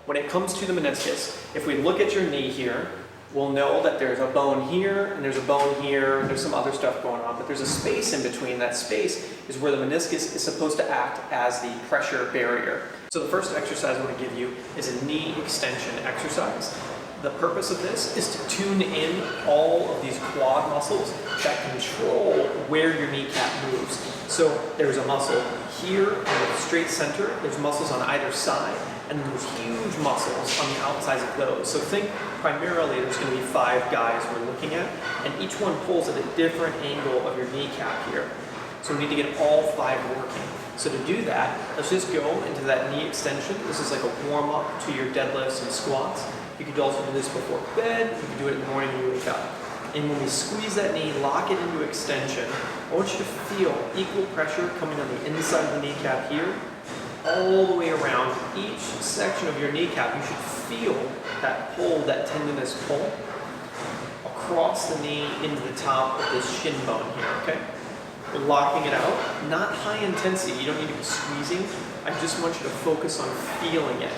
When it comes to the meniscus, if we look at your knee here, we'll know that there's a bone here, and there's a bone here, and there's some other stuff going on, but there's a space in between. That space is where the meniscus is supposed to act as the pressure barrier. So the first exercise I'm going to give you is a knee extension exercise. The purpose of this is to tune in all of these quad muscles that control where your kneecap moves. So there's a muscle here in the straight center, there's muscles on either side, and there's huge muscles on the outsides of those. So think primarily there's going to be 5 guys we're looking at, and each one pulls at a different angle of your kneecap here. So we need to get all 5 working. So to do that, let's just go into that knee extension. This is like a warm-up to your deadlifts and squats. You could also do this before bed, you could do it in the morning when you wake up. And when we squeeze that knee, lock it into extension, I want you to feel equal pressure coming on the inside of the kneecap here, all the way around each section of your kneecap. You should feel that pull, that tendinous pull, across the knee into the top of this shin bone here, okay? We're locking it out, not high intensity, you don't need to be squeezing. I just want you to focus on feeling it.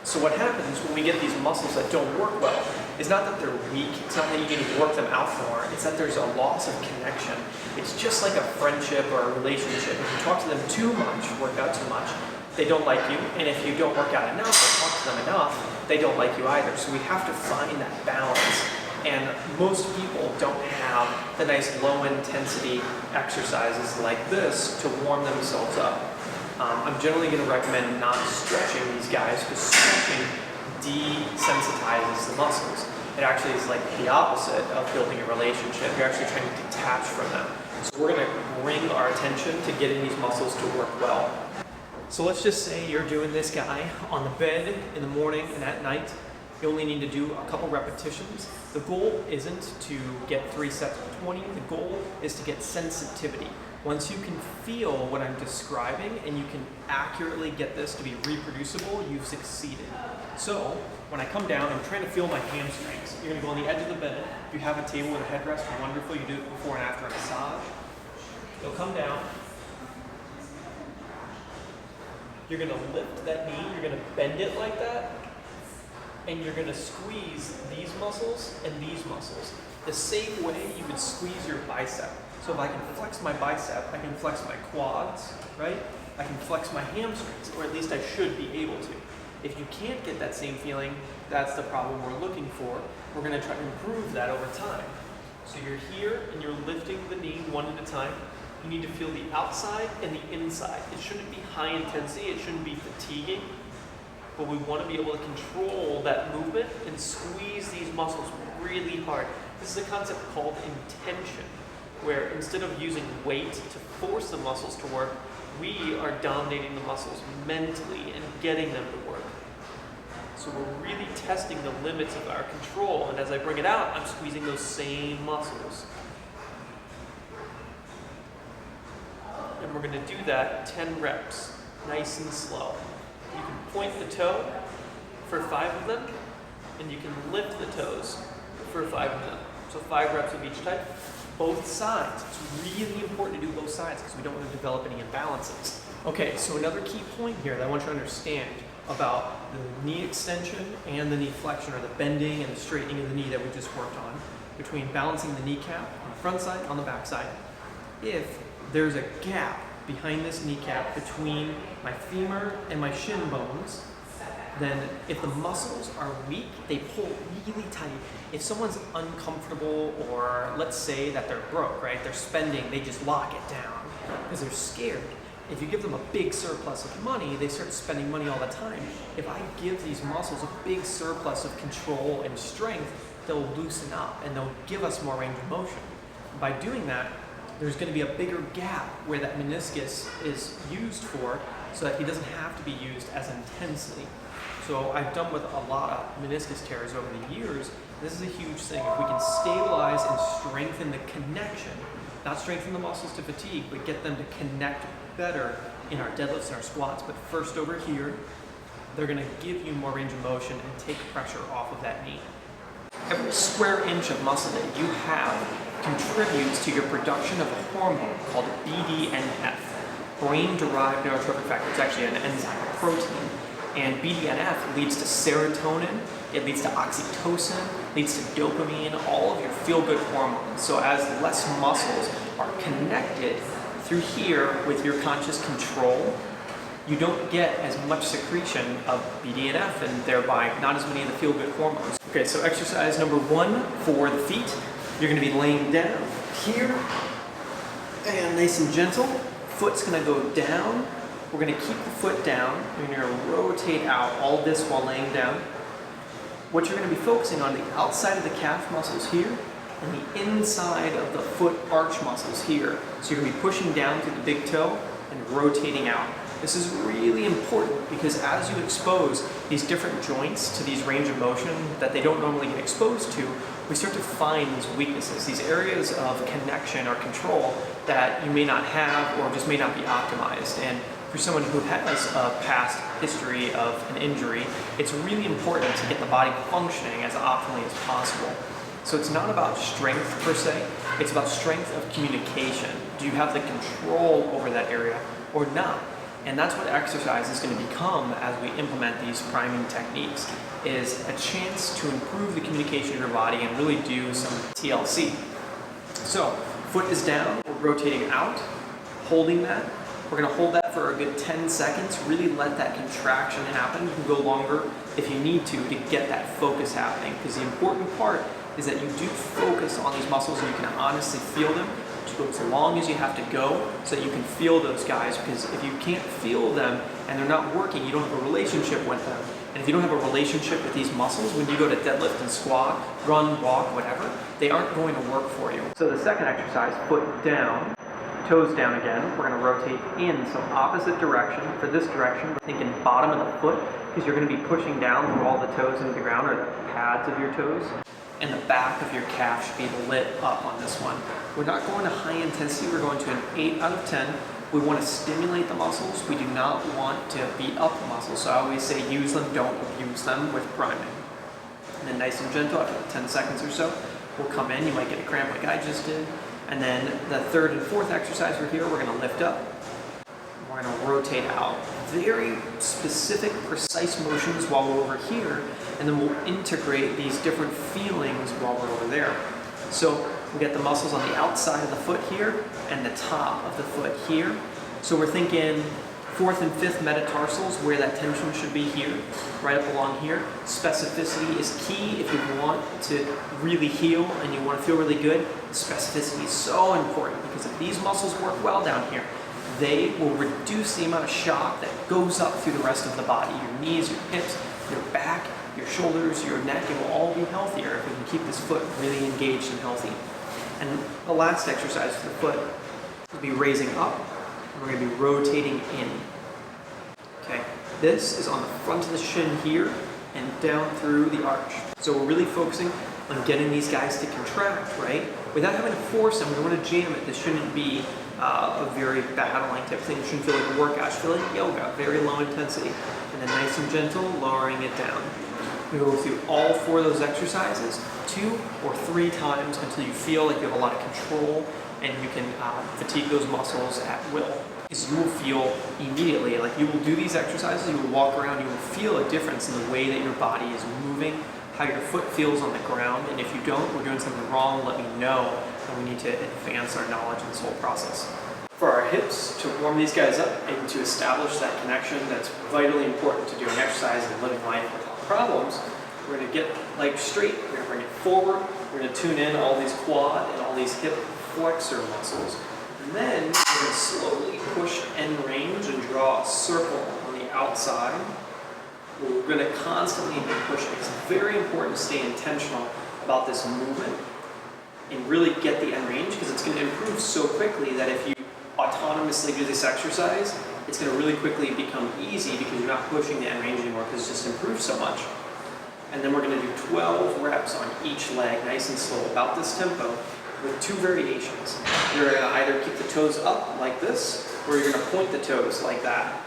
So what happens when we get these muscles that don't work well is not that they're weak, it's not that you need to work them out more, it's that there's a loss of connection. It's just like a friendship or a relationship. If you talk to them too much, work out too much, they don't like you. And if you don't work out enough or talk to them enough, they don't like you either. So we have to find that balance. And most people don't have the nice low intensity exercises like this to warm themselves up. I'm generally going to recommend not stretching these guys because stretching desensitizes the muscles. It actually is like the opposite of building a relationship. You're actually trying to detach from them. So we're going to bring our attention to getting these muscles to work well. So let's just say you're doing this guy on the bed in the morning and at night. You only need to do a couple repetitions. The goal isn't to get 3 sets of 20. The goal is to get sensitivity. Once you can feel what I'm describing and you can accurately get this to be reproducible, you've succeeded. So when I come down, I'm trying to feel my hamstrings. You're going to go on the edge of the bed. If you have a table with a headrest, wonderful. You do it before and after a massage. You'll come down. You're going to lift that knee. You're going to bend it like that. And you're going to squeeze these muscles and these muscles the same way you would squeeze your bicep. So if I can flex my bicep, I can flex my quads, right? I can flex my hamstrings, or at least I should be able to. If you can't get that same feeling, that's the problem we're looking for. We're going to try to improve that over time. So you're here and you're lifting the knee one at a time. You need to feel the outside and the inside. It shouldn't be high intensity, it shouldn't be fatiguing, but we want to be able to control that movement and squeeze these muscles really hard. This is a concept called intention, where instead of using weight to force the muscles to work, we are dominating the muscles mentally and getting them to work. So we're really testing the limits of our control, and as I bring it out, I'm squeezing those same muscles. And we're going to do that 10 reps, nice and slow. You can point the toe for 5 of them, and you can lift the toes for 5 of them. So 5 reps of each type. Both sides. It's really important to do both sides because we don't want to develop any imbalances. Okay, so another key point here that I want you to understand about the knee extension and the knee flexion, or the bending and the straightening of the knee that we just worked on, between balancing the kneecap on the front side, on the back side. If there's a gap behind this kneecap between my femur and my shin bones, then if the muscles are weak, they pull really tight. If someone's uncomfortable, or let's say that they're broke, right? They're spending, they just lock it down because they're scared. If you give them a big surplus of money, they start spending money all the time. If I give these muscles a big surplus of control and strength, they'll loosen up and they'll give us more range of motion. By doing that, there's going to be a bigger gap where that meniscus is used for, so that he doesn't have to be used as intensely. So I've done with a lot of meniscus tears over the years. This is a huge thing. If we can stabilize and strengthen the connection, not strengthen the muscles to fatigue, but get them to connect better in our deadlifts and our squats. But first over here, they're going to give you more range of motion and take pressure off of that knee. Every square inch of muscle that you have contributes to your production of a hormone called BDNF, brain-derived neurotrophic factor. It's actually an enzyme, a protein. And BDNF leads to serotonin, it leads to oxytocin, leads to dopamine, all of your feel-good hormones. So as less muscles are connected through here with your conscious control, you don't get as much secretion of BDNF and thereby not as many of the feel-good hormones. Okay, so exercise number 1 for the feet. You're gonna be laying down here and nice and gentle. Foot's gonna go down. We're gonna keep the foot down. You're gonna rotate out all this while laying down. What you're gonna be focusing on the outside of the calf muscles here and the inside of the foot arch muscles here. So you're gonna be pushing down through the big toe and rotating out. This is really important because as you expose these different joints to these range of motion that they don't normally get exposed to, we start to find these weaknesses, these areas of connection or control that you may not have or just may not be optimized. And for someone who has a past history of an injury, it's really important to get the body functioning as optimally as possible. So it's not about strength per se, it's about strength of communication. Do you have the control over that area or not? And that's what exercise is going to become as we implement these priming techniques, is a chance to improve the communication of your body and really do some TLC. So, foot is down, we're rotating out, holding that. We're going to hold that for a good 10 seconds, really let that contraction happen. You can go longer if you need to get that focus happening, because the important part is that you do focus on these muscles and you can honestly feel them. Just go as long as you have to go so that you can feel those guys, because if you can't feel them and they're not working, you don't have a relationship with them. And if you don't have a relationship with these muscles, when you go to deadlift and squat, run, walk, whatever, they aren't going to work for you. So the second exercise, foot down, toes down again. We're going to rotate in, so opposite direction. For this direction, we're thinking bottom of the foot, because you're going to be pushing down through all the toes into the ground, or the pads of your toes. And the back of your calf should be lit up on this one. We're not going to high intensity, we're going to an 8 out of 10. We want to stimulate the muscles, we do not want to beat up the muscles. So I always say use them, don't abuse them with priming. And then nice and gentle, after 10 seconds or so, we'll come in, you might get a cramp like I just did. And then the third and fourth exercise we're here, we're going to lift up. We're going to rotate out. Very specific, precise motions while we're over here, and then we'll integrate these different feelings while we're over there. So we get the muscles on the outside of the foot here and the top of the foot here. So we're thinking 4th and 5th metatarsals, where that tension should be here, right up along here. Specificity is key if you want to really heal and you want to feel really good. Specificity is so important, because if these muscles work well down here, they will reduce the amount of shock that goes up through the rest of the body. Your knees, your hips, your back, your shoulders, your neck, it will all be healthier if we can keep this foot really engaged and healthy. And the last exercise for the foot will be raising up, and we're going to be rotating in. Okay, this is on the front of the shin here and down through the arch. So we're really focusing on getting these guys to contract, right? Without having to force them, we don't want to jam it. This shouldn't be a very battling type thing. It shouldn't feel like a workout. It should feel like yoga, very low intensity. And then nice and gentle, lowering it down. We go through all 4 of those exercises 2 or 3 times until you feel like you have a lot of control and you can fatigue those muscles at will. Because you will feel immediately, like you will do these exercises, you will walk around, you will feel a difference in the way that your body is moving, how your foot feels on the ground, and if you don't, we're doing something wrong, let me know, and we need to advance our knowledge in this whole process. For our hips, to warm these guys up and to establish that connection that's vitally important to doing exercise and living life without problems, we're going to get legs straight, we're going to bring it forward, we're going to tune in all these quad and all these hip flexor muscles, and then we're going to slowly push end range and draw a circle on the outside. We're going to constantly be pushing. It's very important to stay intentional about this movement and really get the end range, because it's going to improve so quickly that if you autonomously do this exercise, it's going to really quickly become easy because you're not pushing the end range anymore, because it's just improved so much. And then we're going to do 12 reps on each leg, nice and slow, about this tempo, with 2 variations. You're going to either keep the toes up like this, or you're going to point the toes like that.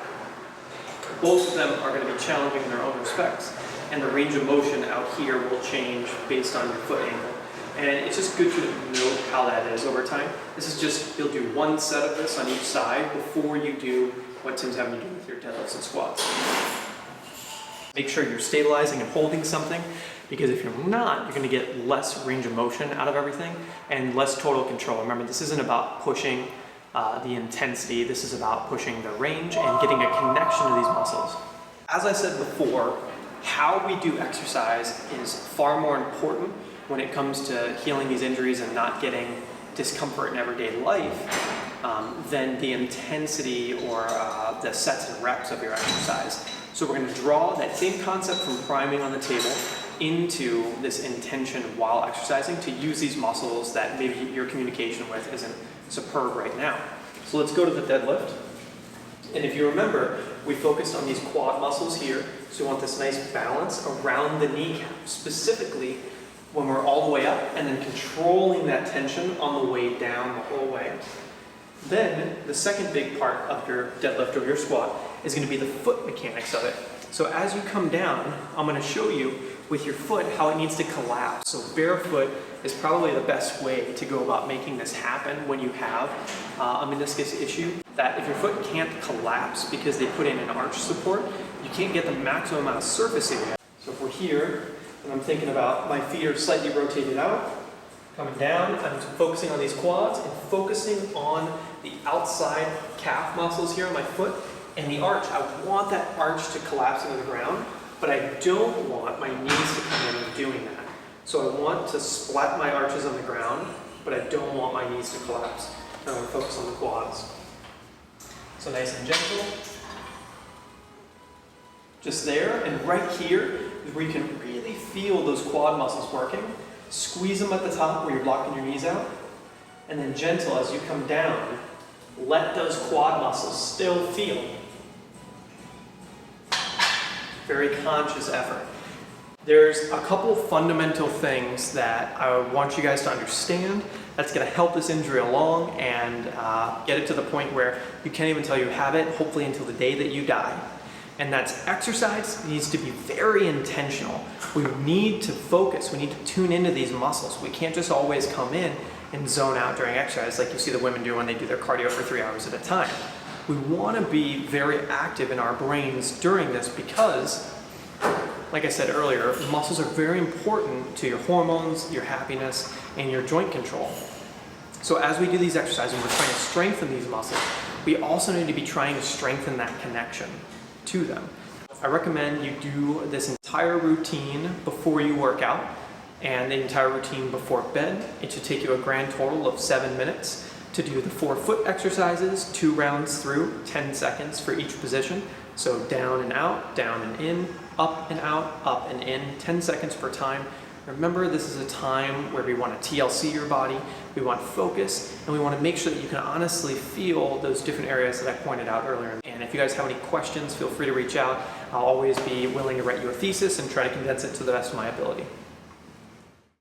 Both of them are going to be challenging in their own respects, and the range of motion out here will change based on your foot angle. And it's just good to note how that is over time. This is just, you'll do 1 set of this on each side before you do what Tim's having you do with your deadlifts and squats. Make sure you're stabilizing and holding something, because if you're not, you're going to get less range of motion out of everything and less total control. Remember, this isn't about pushing the intensity, this is about pushing the range and getting a connection to these muscles. As I said before, how we do exercise is far more important when it comes to healing these injuries and not getting discomfort in everyday life than the intensity or the sets and reps of your exercise. So we're going to draw that same concept from priming on the table into this intention while exercising to use these muscles that maybe your communication with isn't superb right now. So let's go to the deadlift. And if you remember, we focused on these quad muscles here, so we want this nice balance around the kneecap, specifically when we're all the way up and then controlling that tension on the way down the whole way. Then the second big part of your deadlift or your squat is going to be the foot mechanics of it. So as you come down, I'm going to show you with your foot how it needs to collapse. So barefoot is probably the best way to go about making this happen when you have a meniscus issue. That if your foot can't collapse because they put in an arch support, you can't get the maximum amount of surface area. So if we're here, and I'm thinking about my feet are slightly rotated out, coming down, I'm focusing on these quads and focusing on the outside calf muscles here on my foot and the arch. I want that arch to collapse into the ground, but I don't want my knees to come in and doing that. So I want to splat my arches on the ground, but I don't want my knees to collapse. And I'm going to focus on the quads. So nice and gentle. Just there, and right here is where you can really feel those quad muscles working. Squeeze them at the top where you're blocking your knees out, and then gentle as you come down, let those quad muscles still feel. Very conscious effort. There's a couple of fundamental things that I want you guys to understand that's going to help this injury along and get it to the point where you can't even tell you have it, hopefully until the day that you die. And that's exercise needs to be very intentional. We need to focus, we need to tune into these muscles. We can't just always come in and zone out during exercise like you see the women do when they do their cardio for 3 hours at a time. We want to be very active in our brains during this because, like I said earlier, muscles are very important to your hormones, your happiness, and your joint control. So as we do these exercises and we're trying to strengthen these muscles, we also need to be trying to strengthen that connection to them. I recommend you do this entire routine before you work out and the entire routine before bed. It should take you a grand total of 7 minutes to do the 4 foot exercises, 2 rounds through, 10 seconds for each position. So down and out, down and in, up and out, up and in, 10 seconds per time. Remember, this is a time where we want to TLC your body, we want focus, and we want to make sure that you can honestly feel those different areas that I pointed out earlier. And if you guys have any questions, feel free to reach out. I'll always be willing to write you a thesis and try to condense it to the best of my ability.